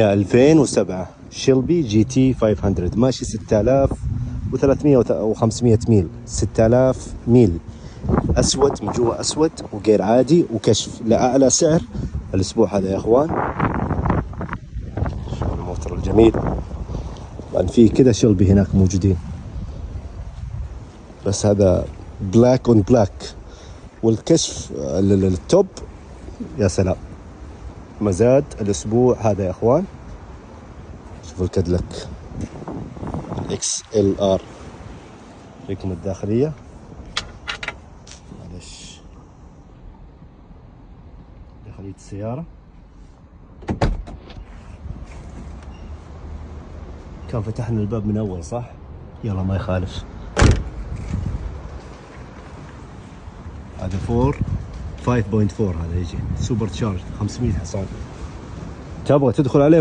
2007 شيلبي جي تي 500 ماشي 6300 و500 ميل. 6000 ميل. اسود من جوا، اسود وغير عادي، وكشف لاعلى سعر الاسبوع هذا يا اخوان. شوف الموتور الجميل. طبعا في كذا شيلبي هناك موجودين، بس هذا بلاك اون بلاك، والكشف التوب يا سلام. مزاد الاسبوع هذا يا اخوان. شوفوا الكادلك الاكس ال ار. ريكم الداخليه، معلش داخليه السياره. كان فتحنا الباب من اول صح؟ يلا ما يخالف. هذا 5.4 هذا يجي سوبر تشارج 500 حصان. تبغى تدخل عليه